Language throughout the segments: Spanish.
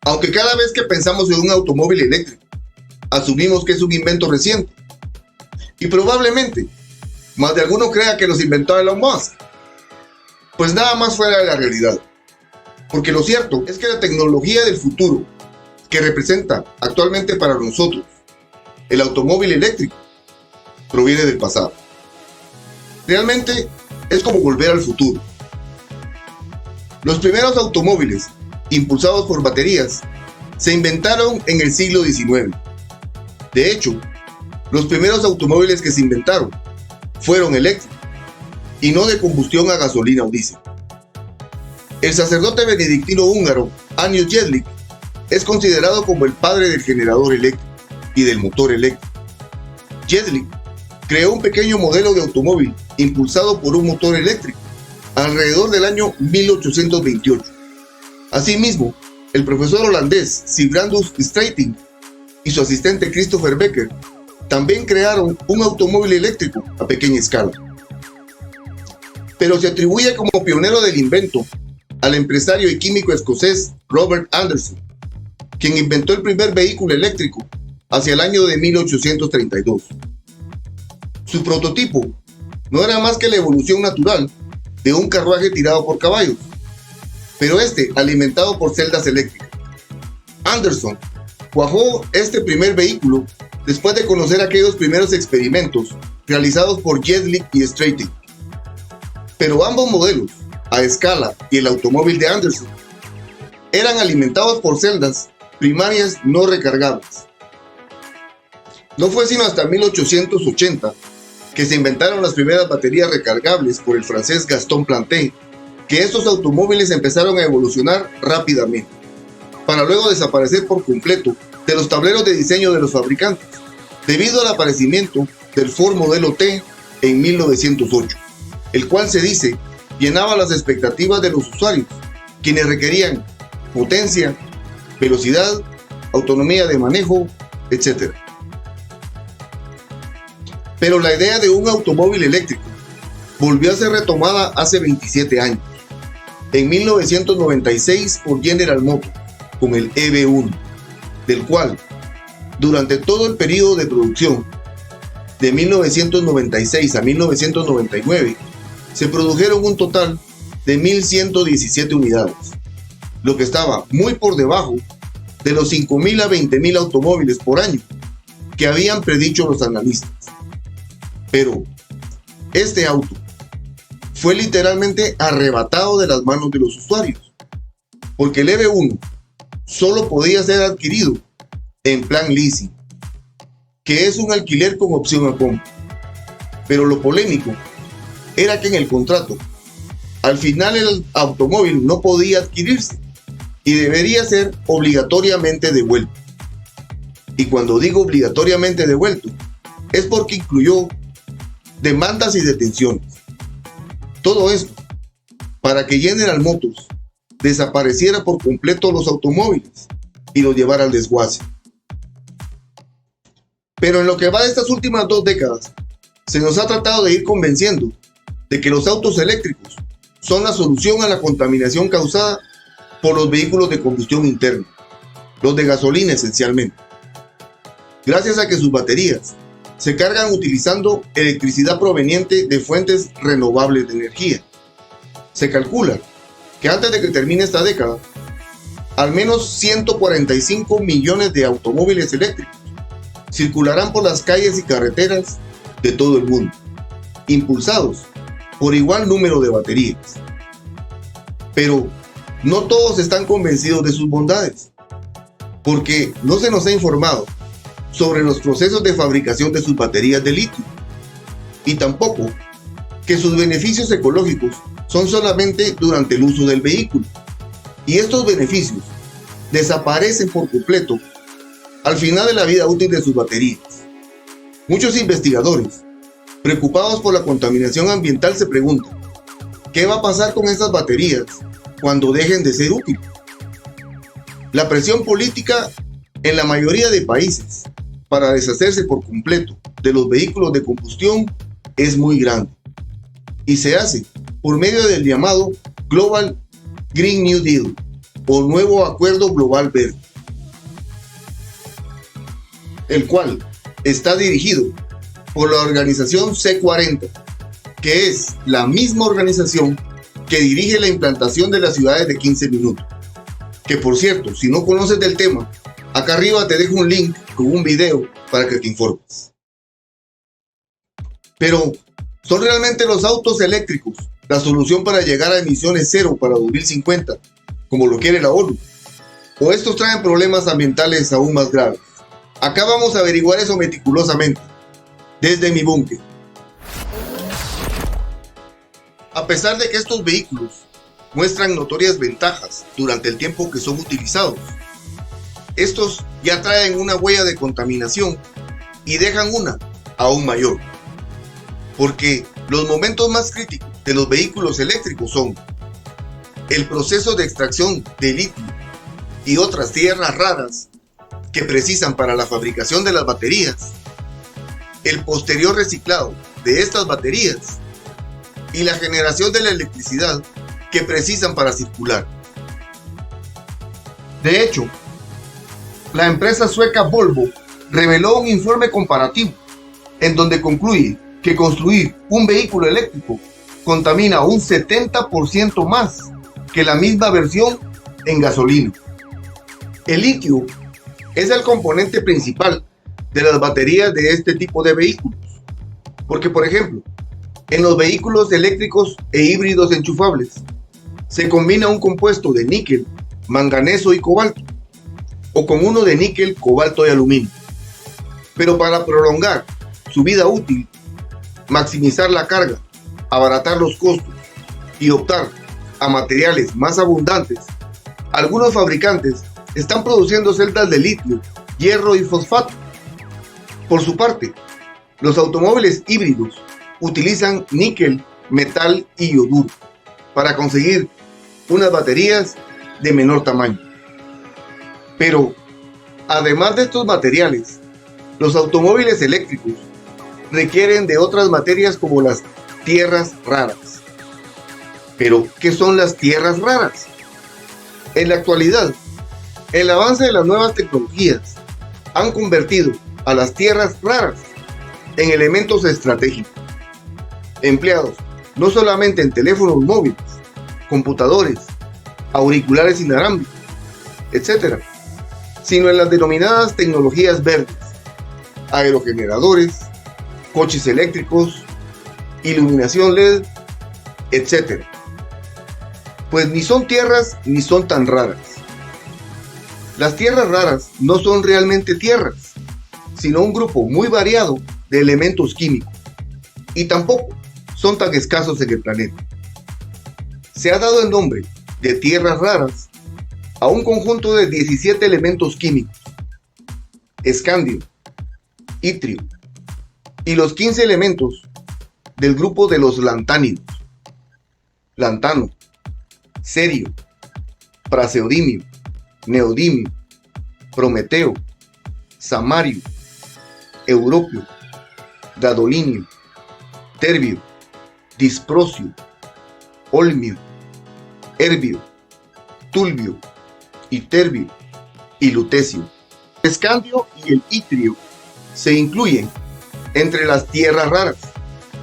Aunque cada vez que pensamos en un automóvil eléctrico, asumimos que es un invento reciente. Y probablemente, más de alguno crea que los inventó Elon Musk. Pues nada más fuera de la realidad. Porque lo cierto es que la tecnología del futuro, que representa actualmente para nosotros el automóvil eléctrico, proviene del pasado. Realmente es como volver al futuro. Los primeros automóviles, impulsados por baterías, se inventaron en el siglo XIX. De hecho, los primeros automóviles que se inventaron fueron eléctricos y no de combustión a gasolina o diésel. El sacerdote benedictino húngaro Ányos Jedlik es considerado como el padre del generador eléctrico y del motor eléctrico. Jedlik creó un pequeño modelo de automóvil impulsado por un motor eléctrico alrededor del año 1828. Asimismo, el profesor holandés Sibrandus Strating y su asistente Christopher Becker también crearon un automóvil eléctrico a pequeña escala. Pero se atribuye como pionero del invento al empresario y químico escocés Robert Anderson, quien inventó el primer vehículo eléctrico hacia el año de 1832. Su prototipo no era más que la evolución natural de un carruaje tirado por caballos, pero alimentado por celdas eléctricas. Anderson cuajó este primer vehículo después de conocer aquellos primeros experimentos realizados por Jedlik y Strating. Pero ambos modelos, a escala y el automóvil de Anderson, eran alimentados por celdas primarias no recargables. No fue sino hasta 1880 que se inventaron las primeras baterías recargables por el francés Gaston Planté, que estos automóviles empezaron a evolucionar rápidamente, para luego desaparecer por completo de los tableros de diseño de los fabricantes, debido al aparecimiento del Ford Modelo T en 1908, el cual se dice llenaba las expectativas de los usuarios, quienes requerían potencia, velocidad, autonomía de manejo, etc. Pero la idea de un automóvil eléctrico volvió a ser retomada hace 27 años, en 1996 por General Motors, con el EV1, del cual, durante todo el periodo de producción, de 1996 a 1999, se produjeron un total de 1.117 unidades, lo que estaba muy por debajo de los 5.000 a 20.000 automóviles por año que habían predicho los analistas. Pero este auto fue literalmente arrebatado de las manos de los usuarios, porque el EV1 solo podía ser adquirido en plan leasing, que es un alquiler con opción a compra. Pero lo polémico era que en el contrato, al final el automóvil no podía adquirirse y debería ser obligatoriamente devuelto. Y cuando digo obligatoriamente devuelto, es porque incluyó demandas y detenciones. Todo esto para que General Motors desapareciera por completo los automóviles y los llevara al desguace. Pero en lo que va de estas últimas 2 décadas, se nos ha tratado de ir convenciendo de que los autos eléctricos son la solución a la contaminación causada por los vehículos de combustión interna, los de gasolina esencialmente, gracias a que sus baterías se cargan utilizando electricidad proveniente de fuentes renovables de energía. Se calcula que antes de que termine esta década, al menos 145 millones de automóviles eléctricos circularán por las calles y carreteras de todo el mundo, impulsados por igual número de baterías. Pero no todos están convencidos de sus bondades, porque no se nos ha informado sobre los procesos de fabricación de sus baterías de litio, y tampoco que sus beneficios ecológicos son solamente durante el uso del vehículo, y estos beneficios desaparecen por completo al final de la vida útil de sus baterías. Muchos investigadores, preocupados por la contaminación ambiental, se preguntan, ¿qué va a pasar con estas baterías cuando dejen de ser útiles? La presión política en la mayoría de países para deshacerse por completo de los vehículos de combustión es muy grande, y se hace por medio del llamado Global Green New Deal, o Nuevo Acuerdo Global Verde, el cual está dirigido por la organización C40, que es la misma organización que dirige la implantación de las ciudades de 15 minutos. Que por cierto, si no conoces del tema, acá arriba te dejo un link con un video para que te informes. Pero, ¿son realmente los autos eléctricos la solución para llegar a emisiones cero para 2050, como lo quiere la ONU? ¿O estos traen problemas ambientales aún más graves? Acá vamos a averiguar eso meticulosamente, desde mi búnker. A pesar de que estos vehículos muestran notorias ventajas durante el tiempo que son utilizados, estos ya traen una huella de contaminación y dejan una aún mayor. Porque los momentos más críticos de los vehículos eléctricos son el proceso de extracción de litio y otras tierras raras que precisan para la fabricación de las baterías, el posterior reciclado de estas baterías y la generación de la electricidad que precisan para circular. De hecho, la empresa sueca Volvo reveló un informe comparativo en donde concluye que construir un vehículo eléctrico contamina un 70% más que la misma versión en gasolina. El litio es el componente principal de las baterías de este tipo de vehículos, porque por ejemplo, en los vehículos eléctricos e híbridos enchufables se combina un compuesto de níquel, manganeso y cobalto, o con uno de níquel, cobalto y aluminio. Pero para prolongar su vida útil, maximizar la carga, abaratar los costos y optar a materiales más abundantes, algunos fabricantes están produciendo celdas de litio, hierro y fosfato. Por su parte, los automóviles híbridos utilizan níquel, metal y yoduro para conseguir unas baterías de menor tamaño. Pero, además de estos materiales, los automóviles eléctricos requieren de otras materias como las tierras raras. Pero, ¿qué son las tierras raras? En la actualidad, el avance de las nuevas tecnologías han convertido a las tierras raras en elementos estratégicos, empleados no solamente en teléfonos móviles, computadores, auriculares inalámbricos, etc., sino en las denominadas tecnologías verdes, aerogeneradores, coches eléctricos, iluminación LED, etc. Pues ni son tierras ni son tan raras. Las tierras raras no son realmente tierras, sino un grupo muy variado de elementos químicos, y tampoco son tan escasos en el planeta. Se ha dado el nombre de tierras raras a un conjunto de 17 elementos químicos: escandio, itrio, y los 15 elementos del grupo de los lantánidos: lantano, cerio, praseodimio, neodimio, prometeo, samario, europio, gadolinio, terbio, disprosio, olmio, herbio, tulbio, iterbio y lutecio. El escandio y el itrio se incluyen entre las tierras raras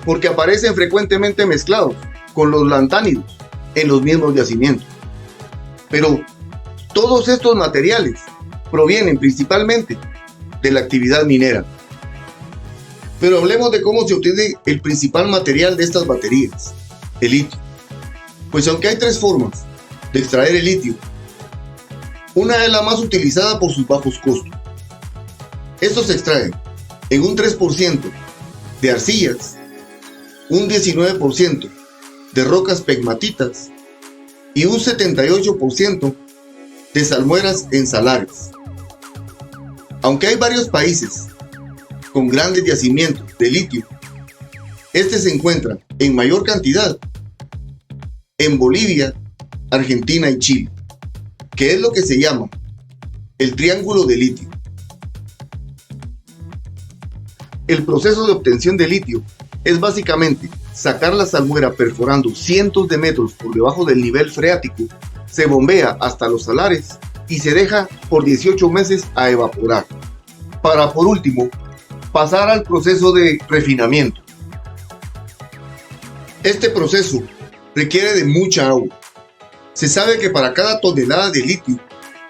porque aparecen frecuentemente mezclados con los lantánidos en los mismos yacimientos. Pero todos estos materiales provienen principalmente de la actividad minera. Pero hablemos de cómo se obtiene el principal material de estas baterías, el litio. Pues aunque hay tres formas de extraer el litio, una es la más utilizada por sus bajos costos. Estos se extraen en un 3% de arcillas, un 19% de rocas pegmatitas y un 78% de salmueras en salares. Aunque hay varios países con grandes yacimientos de litio, este se encuentra en mayor cantidad en Bolivia, Argentina y Chile, que es lo que se llama el triángulo de litio. El proceso de obtención de litio es básicamente sacar la salmuera perforando cientos de metros por debajo del nivel freático se bombea hasta los salares y se deja por 18 meses a evaporar, para por último pasar al proceso de refinamiento. Este proceso requiere de mucha agua. Se sabe que para cada tonelada de litio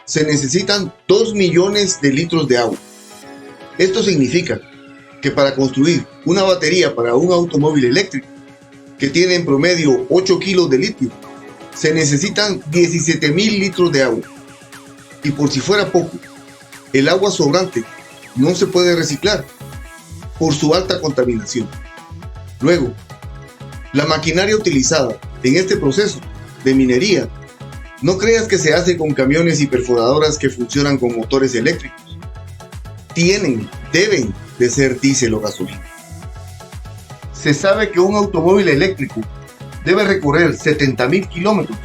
se necesitan 2 millones de litros de agua. Esto significa que para construir una batería para un automóvil eléctrico que tiene en promedio 8 kilos de litio, se necesitan 17,000 litros de agua. Y por si fuera poco, el agua sobrante no se puede reciclar por su alta contaminación. Luego, la maquinaria utilizada en este proceso de minería, no creas que se hace con camiones y perforadoras que funcionan con motores eléctricos. Deben de ser diésel o gasolina. Se sabe que un automóvil eléctrico debe recorrer 70,000 kilómetros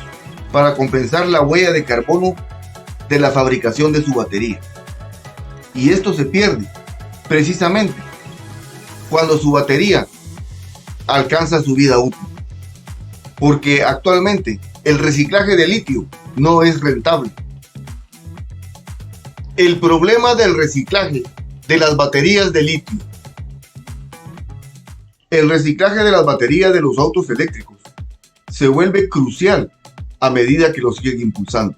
para compensar la huella de carbono de la fabricación de su batería. Y esto se pierde precisamente cuando su batería alcanza su vida útil. Porque actualmente el reciclaje de litio no es rentable. El problema del reciclaje de las baterías de litio. El reciclaje de las baterías de los autos eléctricos se vuelve crucial a medida que los siguen impulsando,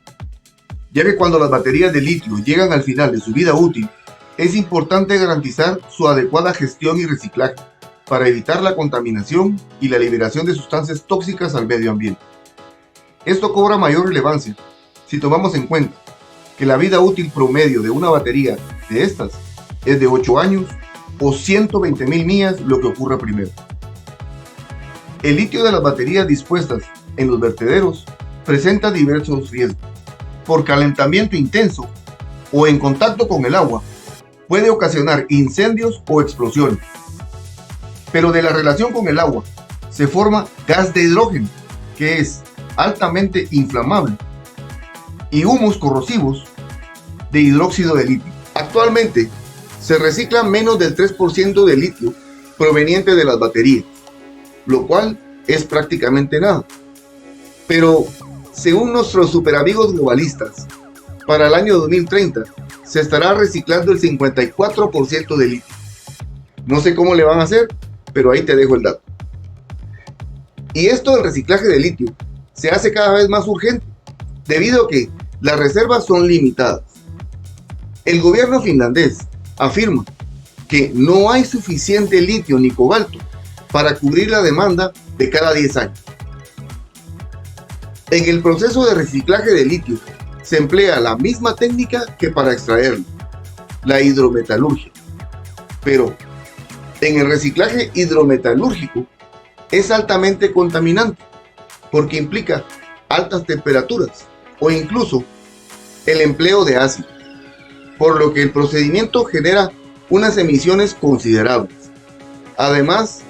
ya que cuando las baterías de litio llegan al final de su vida útil, es importante garantizar su adecuada gestión y reciclaje para evitar la contaminación y la liberación de sustancias tóxicas al medio ambiente. Esto cobra mayor relevancia si tomamos en cuenta que la vida útil promedio de una batería de estas es de 8 años o 120,000 millas, lo que ocurra primero. El litio de las baterías dispuestas en los vertederos presenta diversos riesgos. Por calentamiento intenso o en contacto con el agua, puede ocasionar incendios o explosiones. Pero de la relación con el agua se forma gas de hidrógeno, que es altamente inflamable, y humos corrosivos de hidróxido de litio. Actualmente se recicla menos del 3% de litio proveniente de las baterías, lo cual es prácticamente nada. Pero según nuestros superamigos globalistas, para el año 2030 se estará reciclando el 54% de litio. No sé cómo le van a hacer, pero ahí te dejo el dato. Y esto del reciclaje de litio se hace cada vez más urgente, debido a que las reservas son limitadas. El gobierno finlandés afirma que no hay suficiente litio ni cobalto para cubrir la demanda de cada 10 años. En el proceso de reciclaje de litio se emplea la misma técnica que para extraerlo, la hidrometalurgia. Pero en el reciclaje hidrometalúrgico es altamente contaminante porque implica altas temperaturas o incluso el empleo de ácido, por lo que el procedimiento genera unas emisiones considerables, además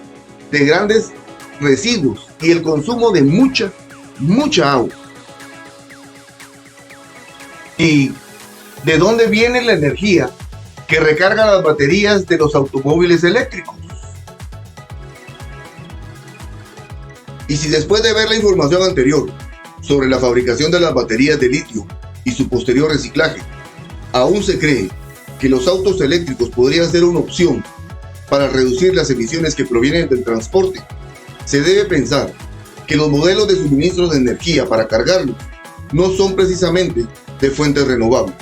de grandes residuos y el consumo de mucha agua. ¿Y de dónde viene la energía que recarga las baterías de los automóviles eléctricos? Y si después de ver la información anterior sobre la fabricación de las baterías de litio y su posterior reciclaje, aún se cree que los autos eléctricos podrían ser una opción para reducir las emisiones que provienen del transporte, se debe pensar que los modelos de suministro de energía para cargarlos no son precisamente de fuentes renovables.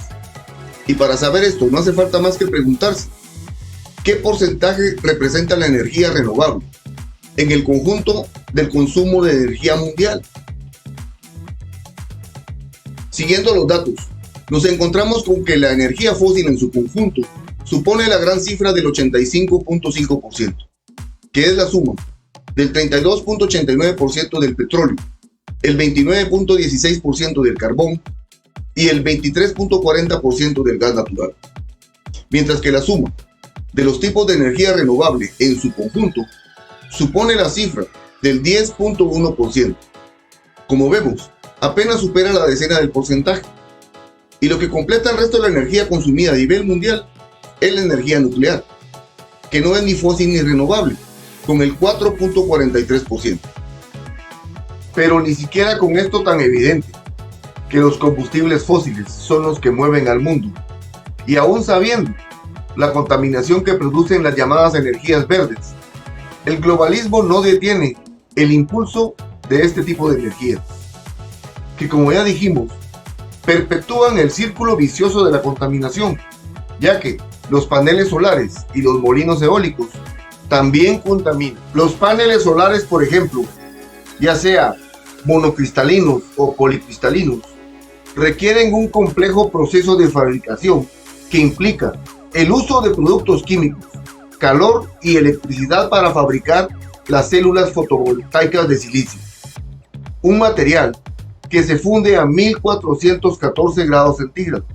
Y para saber esto no hace falta más que preguntarse, ¿qué porcentaje representa la energía renovable en el conjunto del consumo de energía mundial? Siguiendo los datos, nos encontramos con que la energía fósil en su conjunto supone la gran cifra del 85.5%, que es la suma del 32.89% del petróleo, el 29.16% del carbón y el 23.40% del gas natural. Mientras que la suma de los tipos de energía renovable en su conjunto supone la cifra del 10.1%. Como vemos, apenas supera la decena del porcentaje. Y lo que completa el resto de la energía consumida a nivel mundial es la energía nuclear, que no es ni fósil ni renovable, con el 4.43%. Pero ni siquiera con esto tan evidente, que los combustibles fósiles son los que mueven al mundo, y aún sabiendo la contaminación que producen las llamadas energías verdes, el globalismo no detiene el impulso de este tipo de energía, que como ya dijimos, perpetúan el círculo vicioso de la contaminación, ya que los paneles solares y los molinos eólicos también contaminan. Los paneles solares, por ejemplo, ya sea monocristalinos o policristalinos, requieren un complejo proceso de fabricación que implica el uso de productos químicos, calor y electricidad para fabricar las células fotovoltaicas de silicio, un material que se funde a 1414 grados centígrados.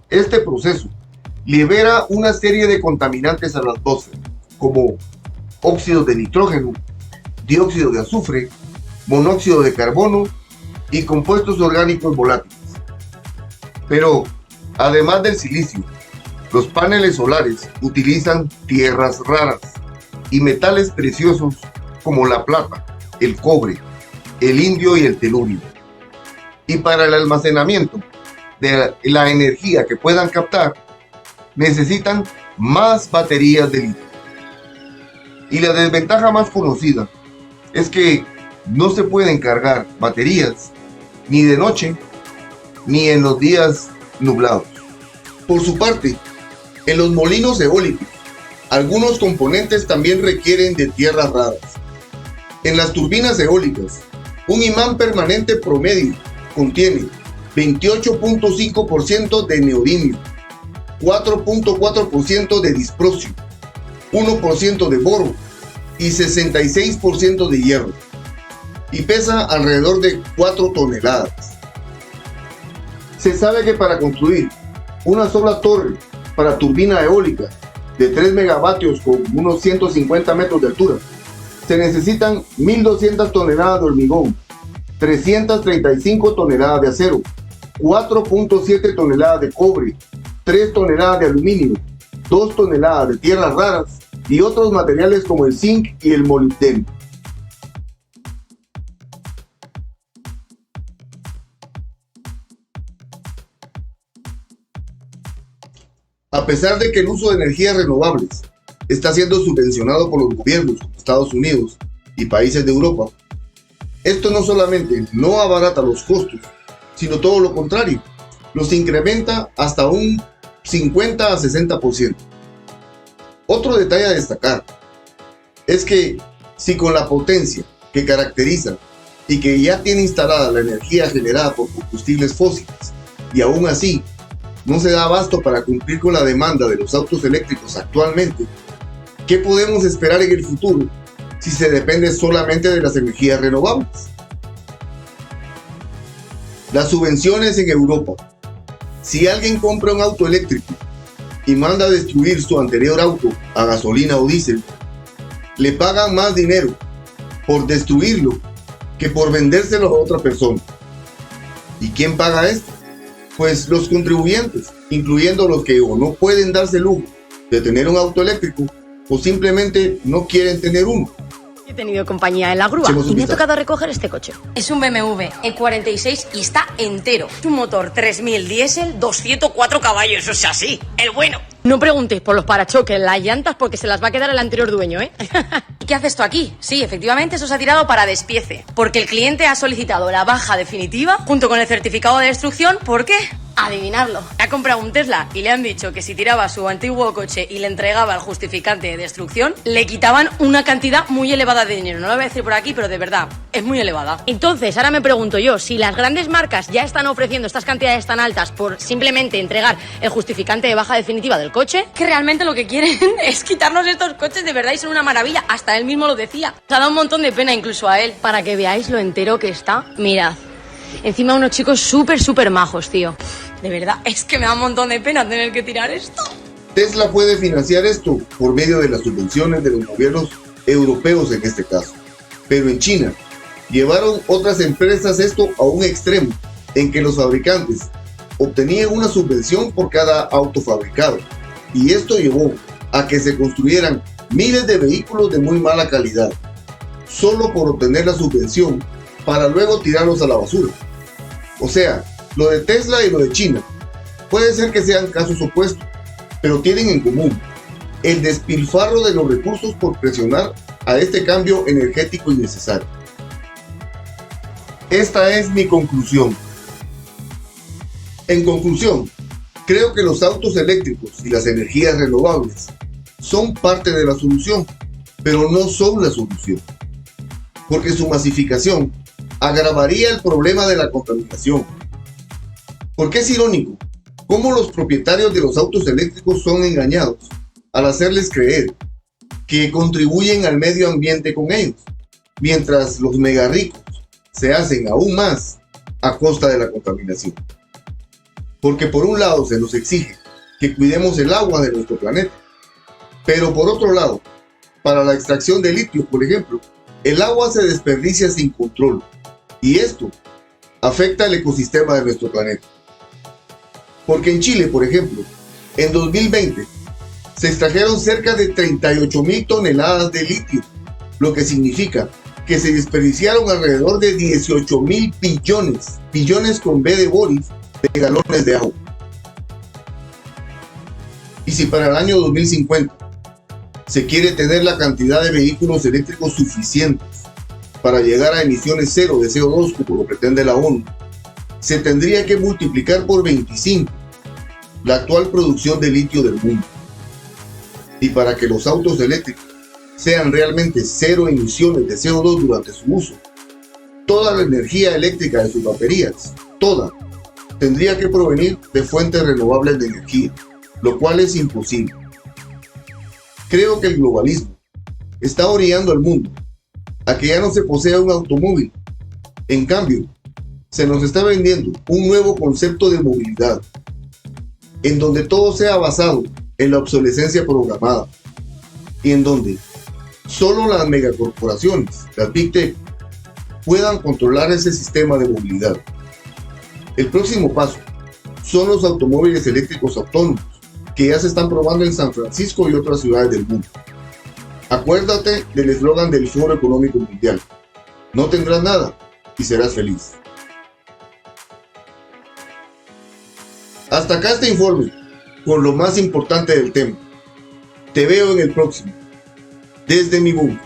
Este proceso libera una serie de contaminantes a la atmósfera, como óxidos de nitrógeno, dióxido de azufre, monóxido de carbono y compuestos orgánicos volátiles. Pero, además del silicio, los paneles solares utilizan tierras raras y metales preciosos como la plata, el cobre, el indio y el telurio. Y para el almacenamiento de la energía que puedan captar, necesitan más baterías de litio. Y la desventaja más conocida es que no se pueden cargar baterías ni de noche ni en los días nublados. Por su parte, en los molinos eólicos, algunos componentes también requieren de tierras raras. En las turbinas eólicas, un imán permanente promedio contiene 28.5% de neodimio, 4.4% de disprosio, 1% de boro y 66% de hierro, y pesa alrededor de 4 toneladas. Se sabe que para construir una sola torre para turbina eólica de 3 megavatios con unos 150 metros de altura, se necesitan 1.200 toneladas de hormigón, 335 toneladas de acero, 4.7 toneladas de cobre, 3 toneladas de aluminio, 2 toneladas de tierras raras y otros materiales como el zinc y el molibdeno. A pesar de que el uso de energías renovables está siendo subvencionado por los gobiernos como Estados Unidos y países de Europa, esto no solamente no abarata los costos, sino todo lo contrario, los incrementa hasta un 50 a 60%. Otro detalle a destacar es que si con la potencia que caracteriza y que ya tiene instalada la energía generada por combustibles fósiles y aún así no se da abasto para cumplir con la demanda de los autos eléctricos actualmente, ¿qué podemos esperar en el futuro si se depende solamente de las energías renovables? Las subvenciones en Europa. Si alguien compra un auto eléctrico y manda a destruir su anterior auto a gasolina o diésel, le pagan más dinero por destruirlo que por vendérselo a otra persona. ¿Y quién paga esto? Pues los contribuyentes, incluyendo los que o no pueden darse el lujo de tener un auto eléctrico o simplemente no quieren tener uno. He tenido compañía en la grúa y me ha tocado recoger este coche. Es un BMW E46 y está entero. Es un motor 3000 diésel, 204 caballos, o sea, sí, el bueno. No preguntéis por los parachoques, las llantas, porque se las va a quedar el anterior dueño, ¿eh? ¿Y qué hace esto aquí? Sí, efectivamente, eso se ha tirado para despiece. Porque el cliente ha solicitado la baja definitiva junto con el certificado de destrucción. ¿Por qué? Adivinarlo. Ha comprado un Tesla y le han dicho que si tiraba su antiguo coche y le entregaba el justificante de destrucción, le quitaban una cantidad muy elevada de dinero. No lo voy a decir por aquí, pero de verdad, es muy elevada. Entonces, ahora me pregunto yo, si las grandes marcas ya están ofreciendo estas cantidades tan altas por simplemente entregar el justificante de baja definitiva del coche, que realmente lo que quieren es quitarnos estos coches de verdad y son una maravilla. Hasta él mismo lo decía. Se ha dado un montón de pena incluso a él. para que veáis lo entero que está, mirad. Encima unos chicos súper majos, tío. De verdad, es que me da un montón de pena tener que tirar esto. Tesla puede financiar esto por medio de las subvenciones de los gobiernos europeos en este caso. Pero en China, llevaron otras empresas esto a un extremo, en que los fabricantes obtenían una subvención por cada auto fabricado. Y esto llevó a que se construyeran miles de vehículos de muy mala calidad, solo por obtener la subvención para luego tirarlos a la basura. O sea, lo de Tesla y lo de China puede ser que sean casos opuestos, pero tienen en común el despilfarro de los recursos por presionar a este cambio energético innecesario. Esta es mi conclusión. En conclusión, creo que los autos eléctricos y las energías renovables son parte de la solución, pero no son la solución, porque su masificación agravaría el problema de la contaminación. Porque es irónico cómo los propietarios de los autos eléctricos son engañados al hacerles creer que contribuyen al medio ambiente con ellos, mientras los mega ricos se hacen aún más a costa de la contaminación. Porque por un lado se nos exige que cuidemos el agua de nuestro planeta, pero por otro lado, para la extracción de litio, por ejemplo, el agua se desperdicia sin control, y esto afecta el ecosistema de nuestro planeta. Porque en Chile, por ejemplo, en 2020 se extrajeron cerca de 38.000 toneladas de litio, lo que significa que se desperdiciaron alrededor de 18.000 billones con B de Boris, de galones de agua. Y si para el año 2050 se quiere tener la cantidad de vehículos eléctricos suficientes para llegar a emisiones cero de CO2 como lo pretende la ONU, se tendría que multiplicar por 25 la actual producción de litio del mundo. Y para que los autos eléctricos sean realmente cero emisiones de CO2 durante su uso, toda la energía eléctrica de sus baterías, toda, tendría que provenir de fuentes renovables de energía, lo cual es imposible. Creo que el globalismo está orillando al mundo a que ya no se posea un automóvil. En cambio, se nos está vendiendo un nuevo concepto de movilidad, en donde todo sea basado en la obsolescencia programada y en donde solo las megacorporaciones, las Big Tech, puedan controlar ese sistema de movilidad. El próximo paso son los automóviles eléctricos autónomos, que ya se están probando en San Francisco y otras ciudades del mundo. Acuérdate del eslogan del Foro Económico Mundial: no tendrás nada y serás feliz. Hasta acá este informe con lo más importante del tema. Te veo en el próximo. Desde mi mundo.